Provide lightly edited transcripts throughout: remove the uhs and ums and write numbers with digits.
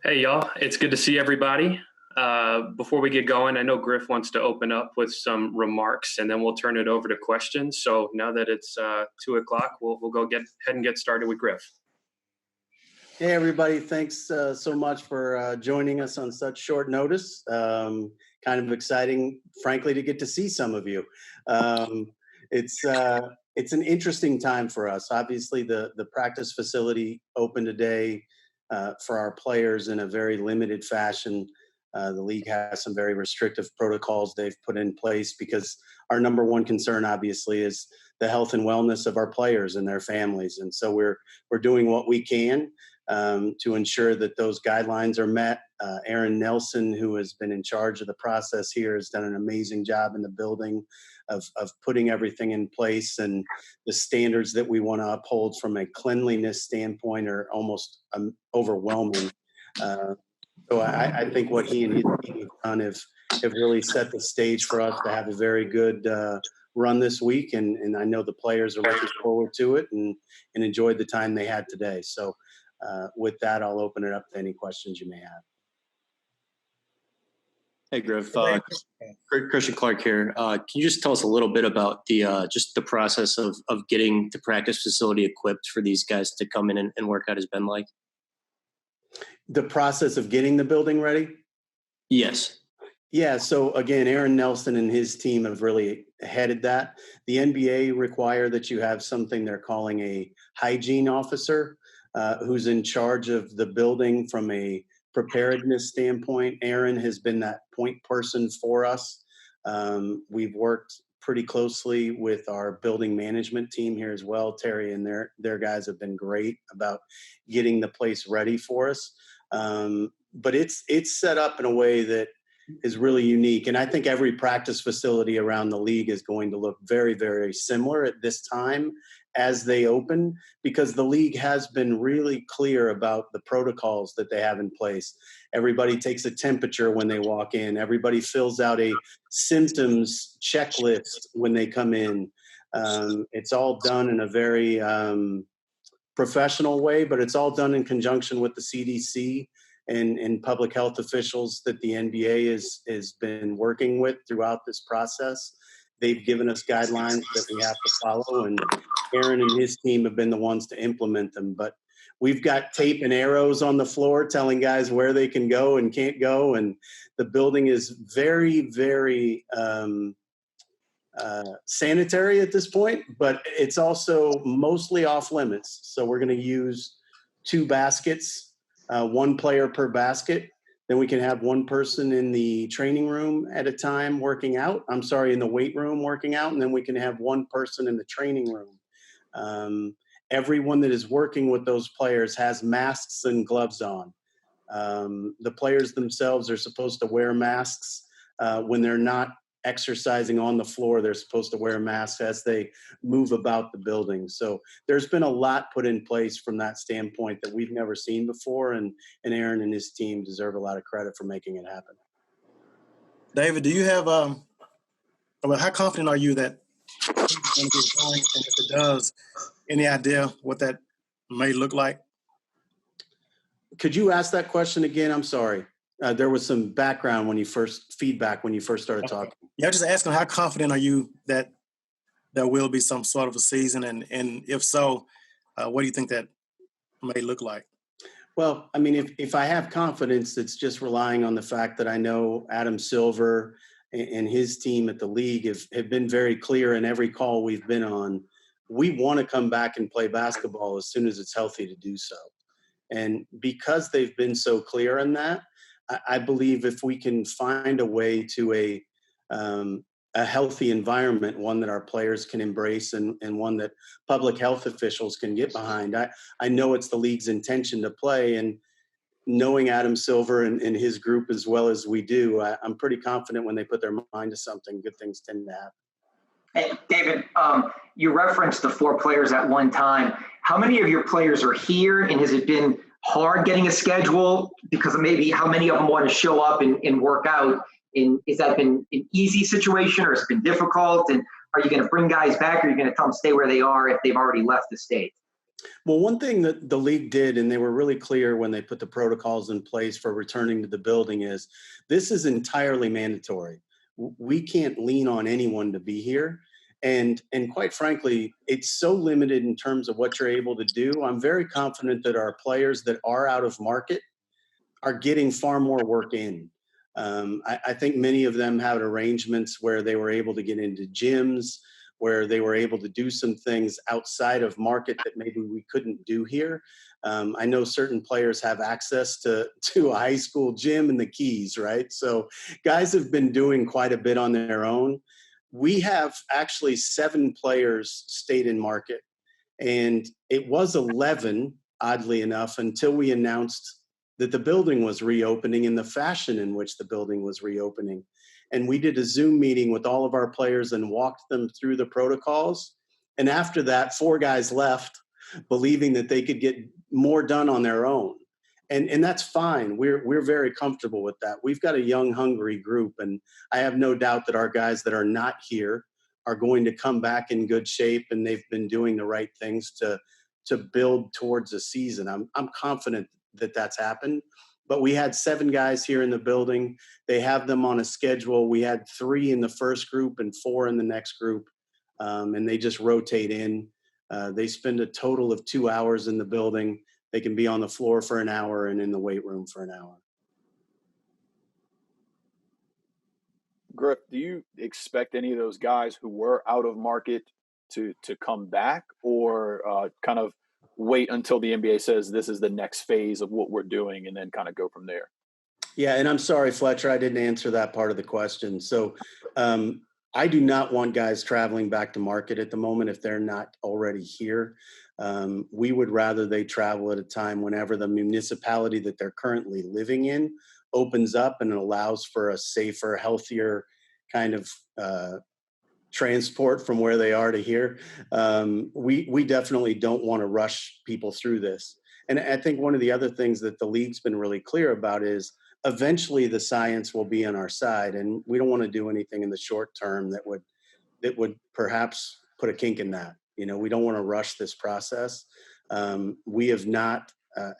Hey, y'all. It's good to see everybody. Before we get going, I know Griff wants to open up with some remarks, and then we'll turn it over to questions. So now that it's 2 o'clock, we'll go ahead and get started with Griff. Hey, everybody. Thanks so much for joining us on such short notice. Kind of exciting, frankly, to get to see some of you. It's an interesting time for us. Obviously, the practice facility opened today for our players in a very limited fashion. The league has some very restrictive protocols they've put in place because our number one concern, obviously, is the health and wellness of our players and their families. And so we're doing what we can to ensure that those guidelines are met. Aaron Nelson, who has been in charge of the process here, has done an amazing job in the building of putting everything in place, and the standards that we want to uphold from a cleanliness standpoint are almost overwhelming. So I think what he and his team have done have really set the stage for us to have a very good run this week, and I know the players are looking forward to it and enjoyed the time they had today. So with that, I'll open it up to any questions you may have. Hey, Griff. Christian Clark here. Can you just tell us a little bit about just the process of getting the practice facility equipped for these guys to come in and work out has been like? The process of getting the building ready? Yes. Yeah, so again, Aaron Nelson and his team have really headed that. The NBA require that you have something they're calling a hygiene officer who's in charge of the building from a preparedness standpoint. Aaron has been that point person for us. We've worked pretty closely with our building management team here as well. Terry and their guys have been great about getting the place ready for us. But it's set up in a way that is really unique. And I think every practice facility around the league is going to look very, very similar at this time as they open, because the league has been really clear about the protocols that they have in place. Everybody takes a temperature when they walk in. Everybody fills out a symptoms checklist when they come in. It's all done in a very professional way, but it's all done in conjunction with the CDC and public health officials that the NBA has been working with throughout this process. They've given us guidelines that we have to follow, and Aaron and his team have been the ones to implement them. But we've got tape and arrows on the floor telling guys where they can go and can't go, and the building is very, very sanitary at this point, but it's also mostly off limits. So we're going to use 2 baskets. 1 player per basket. Then we can have 1 person in the training room at a time working out. In the weight room working out. And then we can have 1 person in the training room. Everyone that is working with those players has masks and gloves on. The players themselves are supposed to wear masks when they're not exercising on the floor. They're supposed to wear masks as they move about the building. So there's been a lot put in place from that standpoint that we've never seen before, and Aaron and his team deserve a lot of credit for making it happen. David, do you have how confident are you that it's going to get going, and if it does, any idea what that may look like? Could you ask that question again? I'm sorry. There was some background when you first started talking. Yeah, just asking, how confident are you that there will be some sort of a season, and if so, what do you think that may look like? Well, I mean, if I have confidence, it's just relying on the fact that I know Adam Silver and his team at the league have been very clear in every call we've been on. We want to come back and play basketball as soon as it's healthy to do so. And because they've been so clear in that, I believe if we can find a way to a healthy environment, one that our players can embrace and one that public health officials can get behind, I know it's the league's intention to play. And knowing Adam Silver and his group as well as we do, I'm pretty confident when they put their mind to something, good things tend to happen. Hey, David, you referenced the 4 players at one time. How many of your players are here, and has it been hard getting a schedule because of maybe how many of them want to show up and work out? And has that been an easy situation, or has it been difficult? And are you going to bring guys back, or are you going to tell them stay where they are if they've already left the state? Well, one thing that the league did, and they were really clear when they put the protocols in place for returning to the building, is this is entirely mandatory. We can't lean on anyone to be here. And quite frankly, it's so limited in terms of what you're able to do. I'm very confident that our players that are out of market are getting far more work in. I think many of them had arrangements where they were able to get into gyms, where they were able to do some things outside of market that maybe we couldn't do here. I know certain players have access to a high school gym and the keys, right? So guys have been doing quite a bit on their own. We have actually 7 players stayed in market, and it was 11, oddly enough, until we announced that the building was reopening in the fashion in which the building was reopening. And we did a Zoom meeting with all of our players and walked them through the protocols. And after that, 4 guys left, believing that they could get more done on their own. And that's fine. We're very comfortable with that. We've got a young, hungry group, and I have no doubt that our guys that are not here are going to come back in good shape, and they've been doing the right things to build towards a season. I'm confident that that's happened. But we had 7 guys here in the building. They have them on a schedule. We had 3 in the first group and 4 in the next group, and they just rotate in. They spend a total of 2 hours in the building. They can be on the floor for an hour and in the weight room for an hour. Griff, do you expect any of those guys who were out of market to come back, or kind of wait until the NBA says this is the next phase of what we're doing and then kind of go from there? Yeah, and I'm sorry, Fletcher, I didn't answer that part of the question. So I do not want guys traveling back to market at the moment if they're not already here. We would rather they travel at a time whenever the municipality that they're currently living in opens up and allows for a safer, healthier kind of transport from where they are to here. We definitely don't want to rush people through this. And I think one of the other things that the league's been really clear about is eventually the science will be on our side, and we don't want to do anything in the short term that would perhaps put a kink in that. You know, we don't want to rush this process. We have not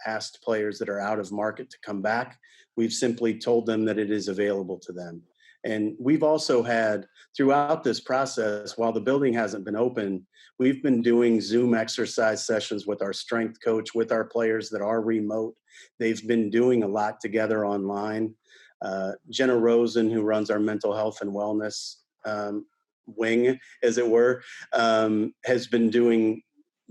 asked players that are out of market to come back. We've simply told them that it is available to them. And we've also had, throughout this process, while the building hasn't been open, we've been doing Zoom exercise sessions with our strength coach, with our players that are remote. They've been doing a lot together online. Jenna Rosen, who runs our mental health and wellness wing, as it were, has been doing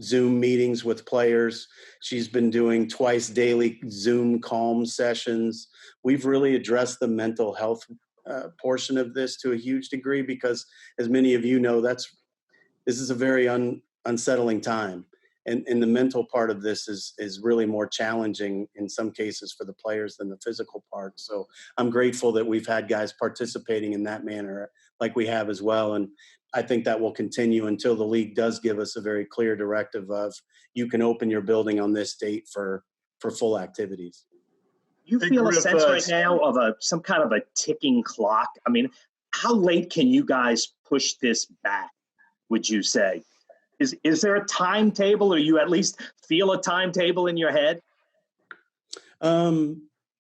Zoom meetings with players. She's been doing twice daily Zoom calm sessions. We've really addressed the mental health portion of this to a huge degree because, as many of you know, this is a very unsettling time. And the mental part of this is really more challenging in some cases for the players than the physical part. So I'm grateful that we've had guys participating in that manner like we have as well. And I think that will continue until the league does give us a very clear directive of you can open your building on this date for full activities. You feel a sense right now of some kind of a ticking clock? I mean, how late can you guys push this back, would you say? Is there a timetable, or you at least feel a timetable in your head?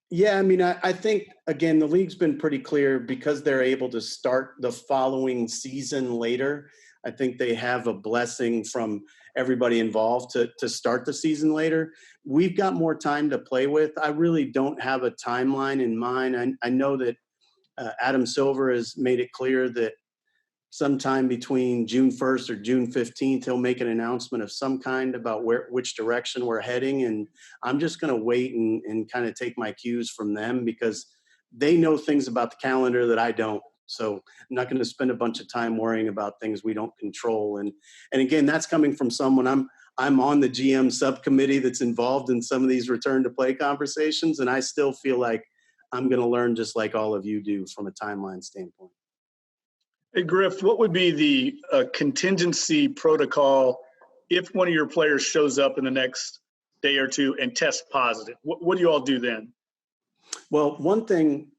Yeah, I mean, I think, again, the league's been pretty clear because they're able to start the following season later. I think they have a blessing from everybody involved to start the season later. We've got more time to play with. I really don't have a timeline in mind. I know that Adam Silver has made it clear that sometime between June 1st or June 15th, he'll make an announcement of some kind about which direction we're heading. And I'm just going to wait and kind of take my cues from them because they know things about the calendar that I don't. So I'm not going to spend a bunch of time worrying about things we don't control. And again, that's coming from someone. I'm on the GM subcommittee that's involved in some of these return to play conversations. And I still feel like I'm going to learn just like all of you do from a timeline standpoint. Hey, Griff, what would be the contingency protocol if one of your players shows up in the next day or two and tests positive? What do you all do then? Well, one thing,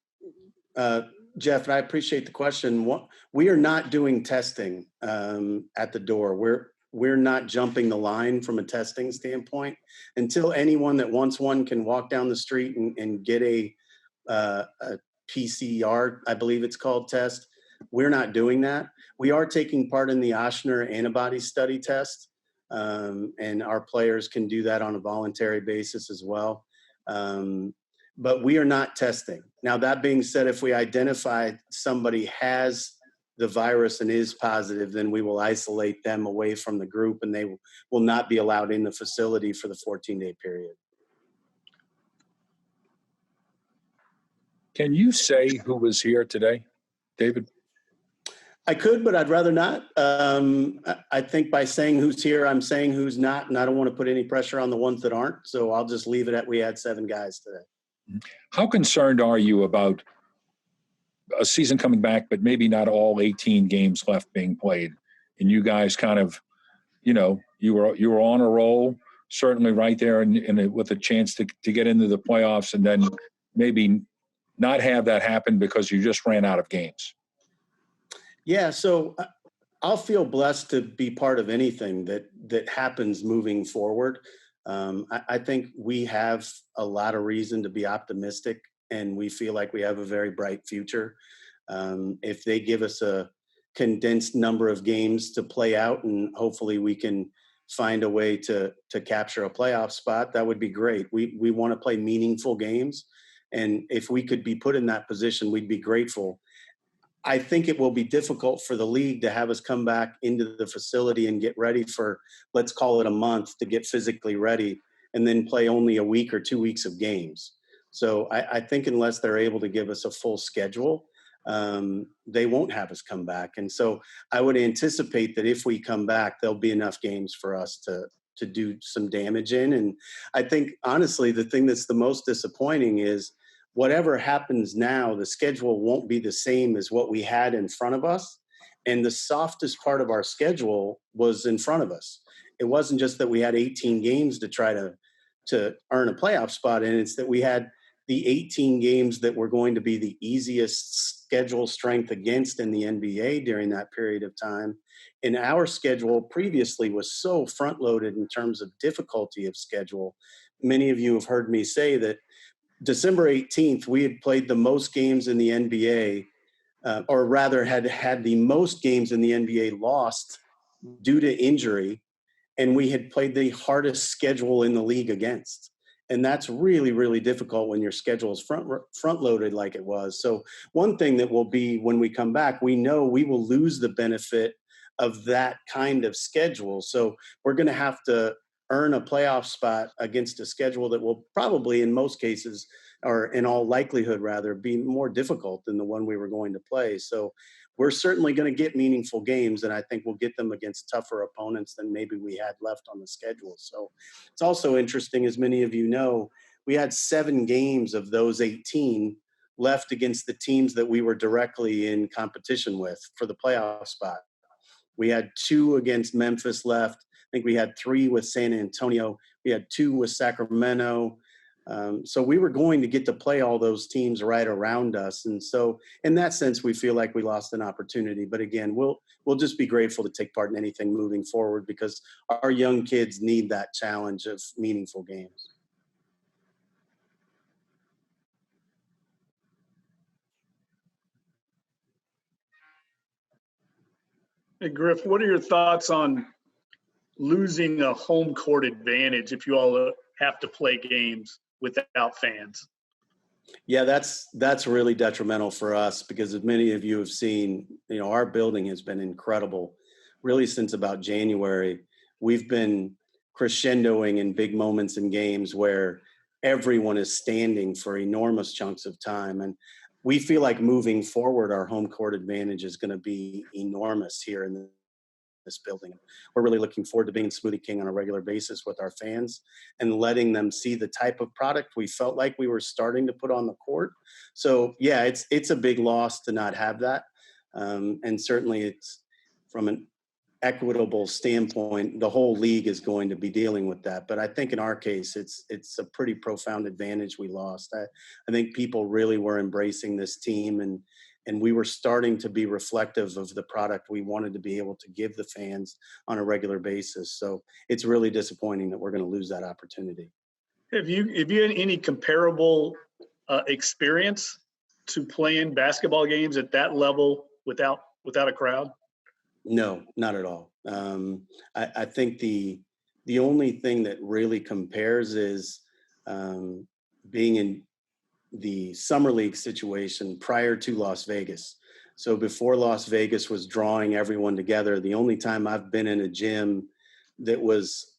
Jeff, and I appreciate the question. We are not doing testing at the door. we're not jumping the line from a testing standpoint until anyone that wants one can walk down the street and get a PCR, I believe it's called, test. We're not doing that. We are taking part in the Oshner antibody study test, and our players can do that on a voluntary basis as well. But we are not testing. Now, that being said, if we identify somebody has the virus and is positive, then we will isolate them away from the group, and they will not be allowed in the facility for the 14-day period. Can you say who was here today, David? I could, but I'd rather not. I think by saying who's here, I'm saying who's not, and I don't want to put any pressure on the ones that aren't. So I'll just leave it at we had 7 guys today. How concerned are you about a season coming back, but maybe not all 18 games left being played, and you guys kind of, you were on a roll, certainly right there, and with a chance to get into the playoffs, and then maybe not have that happen because you just ran out of games? Yeah, so I'll feel blessed to be part of anything that happens moving forward. I think we have a lot of reason to be optimistic, and we feel like we have a very bright future. If they give us a condensed number of games to play out, and hopefully we can find a way to capture a playoff spot, that would be great. We want to play meaningful games, and if we could be put in that position, we'd be grateful. I think it will be difficult for the league to have us come back into the facility and get ready for, let's call it a month, to get physically ready, and then play only a week or 2 weeks of games. So I think unless they're able to give us a full schedule, they won't have us come back. And so I would anticipate that if we come back, there'll be enough games for us to do some damage in. And I think, honestly, the thing that's the most disappointing is whatever happens now, the schedule won't be the same as what we had in front of us. And the softest part of our schedule was in front of us. It wasn't just that we had 18 games to try to earn a playoff spot in. It's that we had the 18 games that were going to be the easiest schedule strength against in the NBA during that period of time. And our schedule previously was so front-loaded in terms of difficulty of schedule. Many of you have heard me say that December 18th, we had played the most games in the NBA, or rather had the most games in the NBA lost due to injury, and we had played the hardest schedule in the league against. And that's really, really difficult when your schedule is front-loaded like it was. So one thing that will be when we come back, we know we will lose the benefit of that kind of schedule. So we're going to have to earn a playoff spot against a schedule that will probably, in most cases, or in all likelihood rather, be more difficult than the one we were going to play. So we're certainly going to get meaningful games, and I think we'll get them against tougher opponents than maybe we had left on the schedule. So it's also interesting, as many of you know, we had 7 games of those 18 left against the teams that we were directly in competition with for the playoff spot. We had 2 against Memphis left. I think we had 3 with San Antonio. We had 2 with Sacramento. So we were going to get to play all those teams right around us. And so in that sense, we feel like we lost an opportunity. But again, we'll just be grateful to take part in anything moving forward because our young kids need that challenge of meaningful games. Hey, Griff, what are your thoughts on losing a home court advantage if you all have to play games without fans? Yeah, that's really detrimental for us because as many of you have seen, our building has been incredible. Really since about January, we've been crescendoing in big moments in games where everyone is standing for enormous chunks of time. And we feel like moving forward, our home court advantage is going to be enormous here in this building. We're really looking forward to being in Smoothie King on a regular basis with our fans and letting them see the type of product we felt like we were starting to put on the court. So yeah, it's a big loss to not have that. And certainly it's from an equitable standpoint, the whole league is going to be dealing with that. But I think in our case, it's a pretty profound advantage we lost. I think people really were embracing this team and and we were starting to be reflective of the product we wanted to be able to give the fans on a regular basis. So it's really disappointing that we're going to lose that opportunity. Have you had any comparable experience to playing basketball games at that level without a crowd? No, not at all. I think the only thing that really compares is being in the summer league situation prior to Las Vegas. So before Las Vegas was drawing everyone together, the only time I've been in a gym that was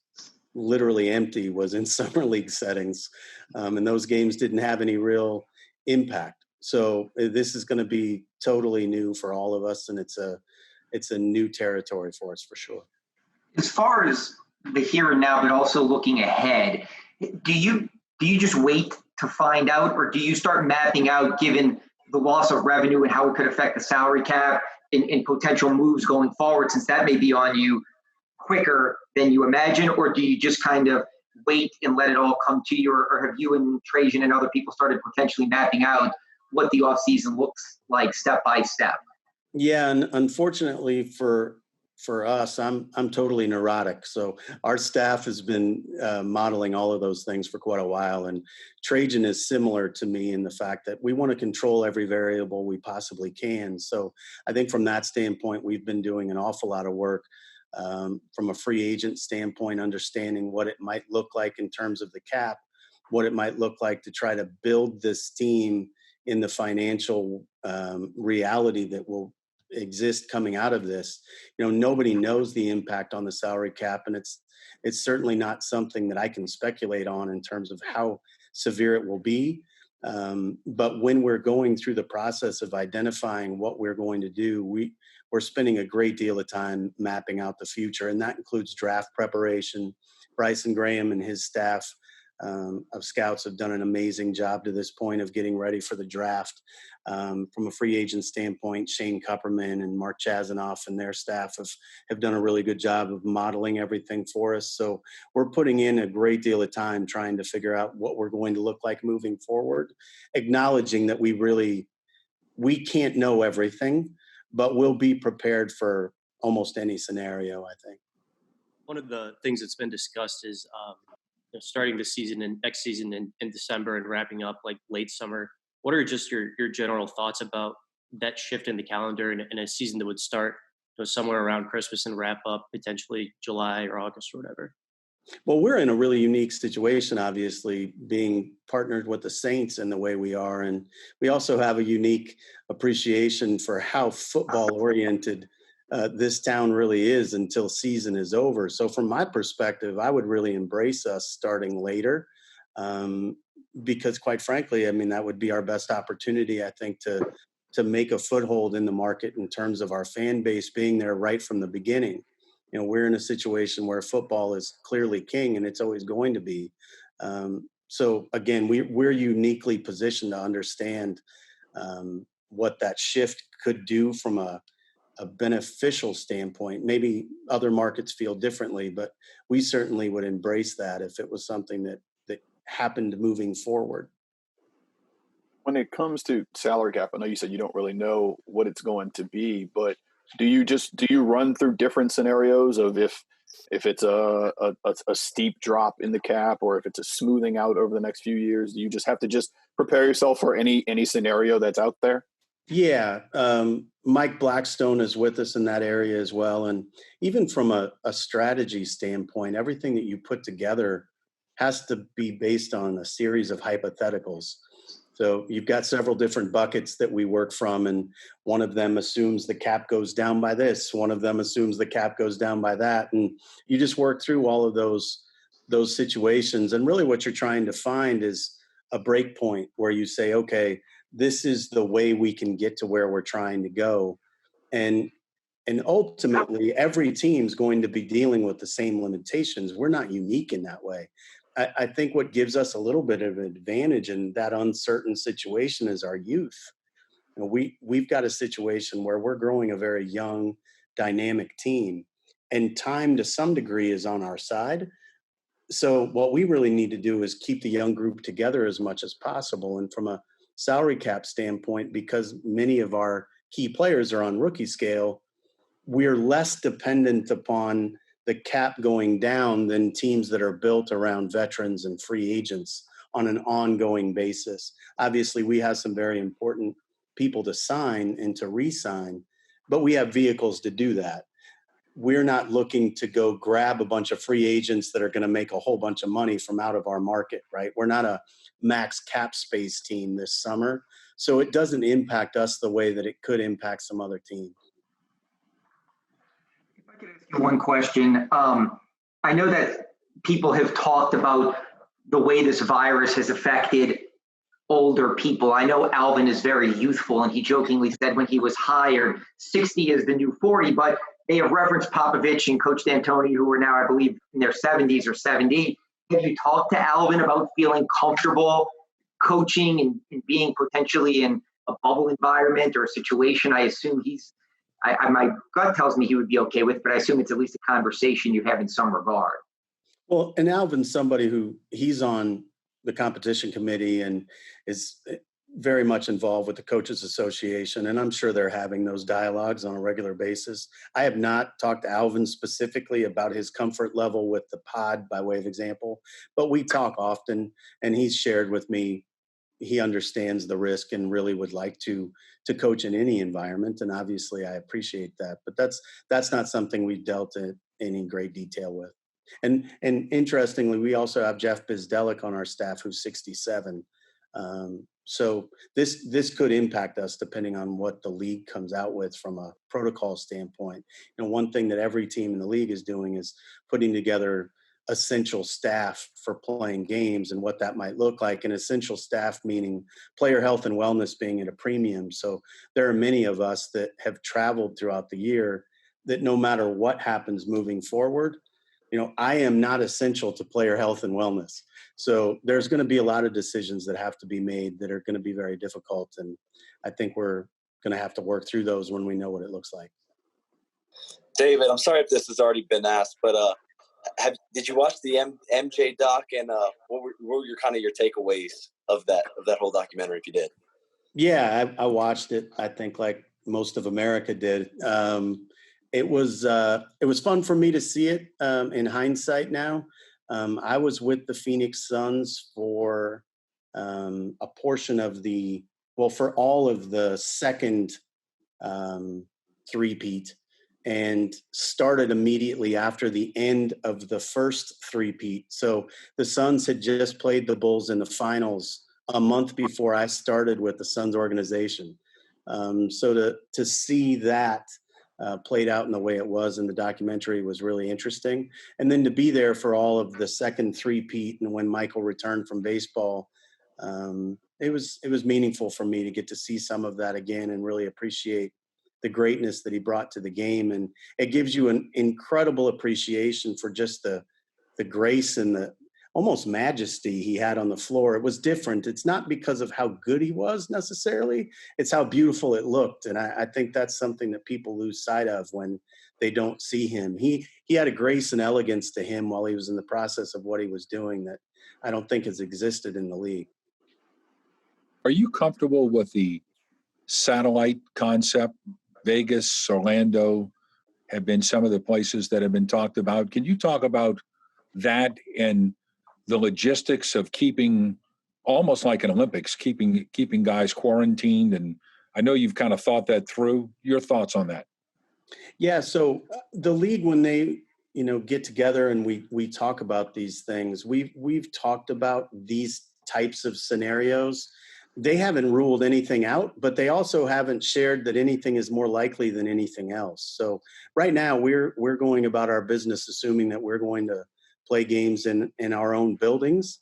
literally empty was in summer league settings. And those games didn't have any real impact. So this is going to be totally new for all of us. And it's a new territory for us for sure. As far as the here and now, but also looking ahead, do you just wait to find out, or do you start mapping out, given the loss of revenue and how it could affect the salary cap and potential moves going forward, since that may be on you quicker than you imagine? Or do you just kind of wait and let it all come to you? Or have you and Trajan and other people started potentially mapping out what the offseason looks like step by step? Yeah, and unfortunately for us, I'm totally neurotic. So our staff has been modeling all of those things for quite a while. And Trajan is similar to me in the fact that we want to control every variable we possibly can. So I think from that standpoint, we've been doing an awful lot of work from a free agent standpoint, understanding what it might look like in terms of the cap, what it might look like to try to build this team in the financial reality that will exist coming out of this. Nobody knows the impact on the salary cap, and it's certainly not something that I can speculate on in terms of how severe it will be. But when we're going through the process of identifying what we're going to do, we're spending a great deal of time mapping out the future, and that includes draft preparation. Bryson Graham and his staff of scouts have done an amazing job to this point of getting ready for the draft. From a free agent standpoint, Shane Kupperman and Mark Chazanoff and their staff have done a really good job of modeling everything for us. So we're putting in a great deal of time trying to figure out what we're going to look like moving forward, acknowledging that we can't know everything, but we'll be prepared for almost any scenario, I think. One of the things that's been discussed is starting the season and next season in December and wrapping up like late summer. What are just your general thoughts about that shift in the calendar and a season that would start somewhere around Christmas and wrap up potentially July or August or whatever? Well, we're in a really unique situation, obviously, being partnered with the Saints in the way we are. And we also have a unique appreciation for how football-oriented this town really is until season is over. So from my perspective, I would really embrace us starting later because quite frankly, I mean, that would be our best opportunity, I think, to make a foothold in the market in terms of our fan base being there right from the beginning. We're in a situation where football is clearly king, and it's always going to be. So again, we're uniquely positioned to understand what that shift could do from a beneficial standpoint. Maybe other markets feel differently, but we certainly would embrace that if it was something that happened moving forward. When it comes to salary cap, I know you said you don't really know what it's going to be, but do you run through different scenarios of if it's a steep drop in the cap or if it's a smoothing out over the next few years? Do you just have to prepare yourself for any scenario that's out there? Yeah. Mike Blackstone is with us in that area as well. And even from a strategy standpoint, everything that you put together has to be based on a series of hypotheticals. So you've got several different buckets that we work from, and one of them assumes the cap goes down by this. One of them assumes the cap goes down by that. And you just work through all of those situations. And really what you're trying to find is a break point where you say, okay, this is the way we can get to where we're trying to go. And ultimately, every team's going to be dealing with the same limitations. We're not unique in that way. I think what gives us a little bit of an advantage in that uncertain situation is our youth. We've got a situation where we're growing a very young, dynamic team, and time to some degree is on our side. So what we really need to do is keep the young group together as much as possible. And from a salary cap standpoint, because many of our key players are on rookie scale, we're less dependent upon the cap going down than teams that are built around veterans and free agents on an ongoing basis. Obviously, we have some very important people to sign and to re-sign, but we have vehicles to do that. We're not looking to go grab a bunch of free agents that are going to make a whole bunch of money from out of our market, right? We're not a max cap space team this summer, so it doesn't impact us the way that it could impact some other teams. If I could ask you one question. I know that people have talked about the way this virus has affected older people. I know Alvin is very youthful, and he jokingly said when he was hired, 60 is the new 40, but they have referenced Popovich and Coach D'Antoni, who are now, I believe, in their 70s or 70. Have you talked to Alvin about feeling comfortable coaching and being potentially in a bubble environment or a situation? I assume my gut tells me he would be okay with, but I assume it's at least a conversation you have in some regard. Well, and Alvin's somebody who he's on the competition committee and is very much involved with the Coaches Association, and I'm sure they're having those dialogues on a regular basis. I have not talked to Alvin specifically about his comfort level with the pod by way of example, but we talk often, and he's shared with me he understands the risk and really would like to coach in any environment, and obviously I appreciate that, but that's not something we've dealt in any great detail with. And interestingly, we also have Jeff Bizdelic on our staff, who's 67. So this could impact us depending on what the league comes out with from a protocol standpoint. You know, one thing that every team in the league is doing is putting together essential staff for playing games and what that might look like. And essential staff meaning player health and wellness being at a premium. So there are many of us that have traveled throughout the year that no matter what happens moving forward, you know, I am not essential to player health and wellness. So there's going to be a lot of decisions that have to be made that are going to be very difficult. And I think we're going to have to work through those when we know what it looks like. David, I'm sorry if this has already been asked, but did you watch the MJ doc, and what were your takeaways of that whole documentary, if you did? Yeah, I watched it. I think like most of America did. It was fun for me to see it in hindsight now. I was with the Phoenix Suns for a portion of for all of the second three-peat, and started immediately after the end of the first three-peat. So the Suns had just played the Bulls in the finals a month before I started with the Suns organization. So to see that played out in the way it was in the documentary was really interesting. And then to be there for all of the second three-peat and when Michael returned from baseball, it was meaningful for me to get to see some of that again and really appreciate the greatness that he brought to the game. And it gives you an incredible appreciation for just the grace and the almost majesty he had on the floor. It was different. It's not because of how good he was necessarily, it's how beautiful it looked. And I think that's something that people lose sight of when they don't see him. He had a grace and elegance to him while he was in the process of what he was doing that I don't think has existed in the league. Are you comfortable with the satellite concept? Vegas, Orlando have been some of the places that have been talked about. Can you talk about that and the logistics of keeping, almost like an Olympics, keeping guys quarantined? And I know you've kind of thought that through. Your thoughts on that? Yeah, so the league, when they get together and we talk about these things, we've talked about these types of scenarios. They haven't ruled anything out, but they also haven't shared that anything is more likely than anything else. So right now we're going about our business assuming that we're going to play games in our own buildings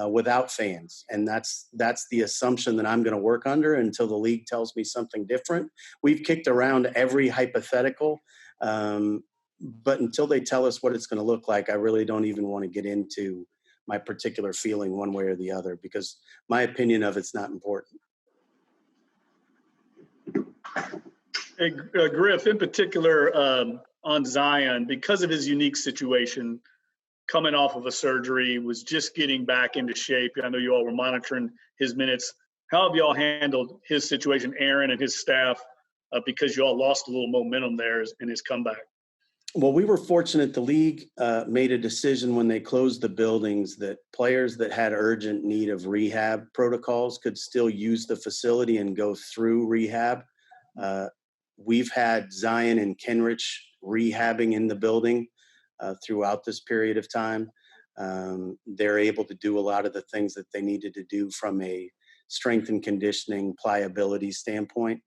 without fans. And that's the assumption that I'm going to work under until the league tells me something different. We've kicked around every hypothetical, but until they tell us what it's going to look like, I really don't even want to get into my particular feeling one way or the other, because my opinion of it's not important. Hey, Griff, in particular on Zion, because of his unique situation, coming off of a surgery, was just getting back into shape. I know you all were monitoring his minutes. How have y'all handled his situation, Aaron and his staff, because you all lost a little momentum there in his comeback? Well, we were fortunate. The league made a decision when they closed the buildings that players that had urgent need of rehab protocols could still use the facility and go through rehab. We've had Zion and Kenrich rehabbing in the building throughout this period of time. They're able to do a lot of the things that they needed to do from a strength and conditioning pliability standpoint.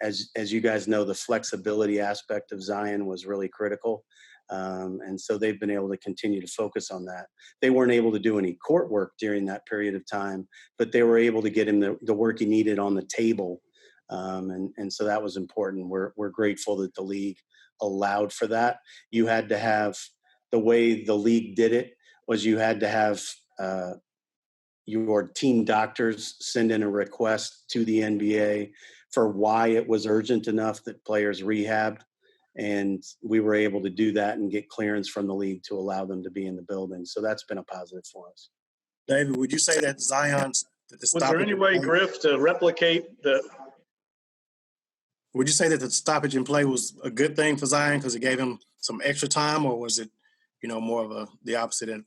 As you guys know, the flexibility aspect of Zion was really critical. And so they've been able to continue to focus on that. They weren't able to do any court work during that period of time, but they were able to get him the work he needed on the table. And so that was important. We're grateful that the league allowed for that. You had to have, the way the league did it was you had to have your team doctors send in a request to the NBA for why it was urgent enough that players rehabbed. And we were able to do that and get clearance from the league to allow them to be in the building. So that's been a positive for us. David, would you say that Zion's Was there any way, Griff, to replicate the? Would you say that the stoppage in play was a good thing for Zion because it gave him some extra time, or was it, more of the opposite end?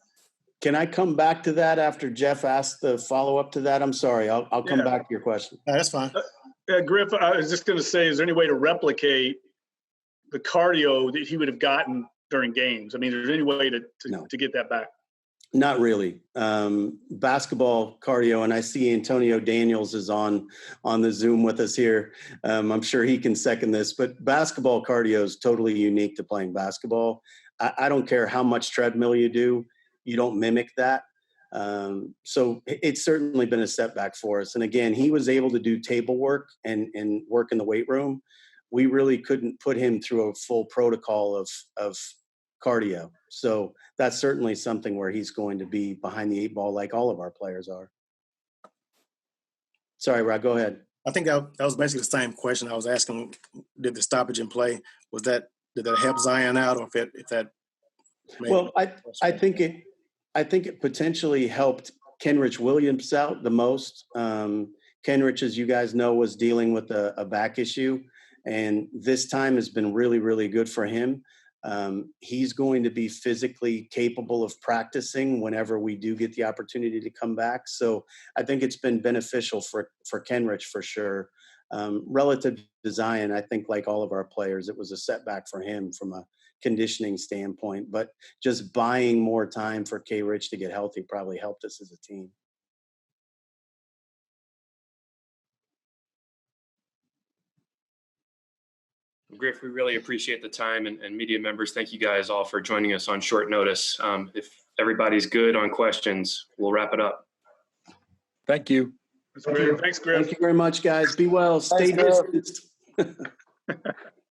Can I come back to that after Jeff asked the follow-up to that? I'm sorry. I'll come back to your question. That's fine. Griff, I was just going to say, is there any way to replicate the cardio that he would have gotten during games? I mean, is there any way to get that back? Not really. Basketball cardio, and I see Antonio Daniels is on the Zoom with us here. I'm sure he can second this, but basketball cardio is totally unique to playing basketball. I don't care how much treadmill you do, you don't mimic that. So it's certainly been a setback for us. And again, he was able to do table work and work in the weight room. We really couldn't put him through a full protocol of cardio. So that's certainly something where he's going to be behind the eight ball like all of our players are. Sorry, Rod, go ahead. I think that was basically the same question I was asking. Did the stoppage in play, did that help Zion out, or if that well, I think it potentially helped Kenrich Williams out the most. Kenrich, as you guys know, was dealing with a back issue, and this time has been really, really good for him. He's going to be physically capable of practicing whenever we do get the opportunity to come back. So I think it's been beneficial for Kenrich for sure. Relative to Zion, I think like all of our players, it was a setback for him from a conditioning standpoint, but just buying more time for K-Rich to get healthy probably helped us as a team. Griff, we really appreciate the time, and media members, thank you guys all for joining us on short notice. If everybody's good on questions, we'll wrap it up. Thank you. Thanks, Griff. Thank you very much, guys. Be well. Stay distant.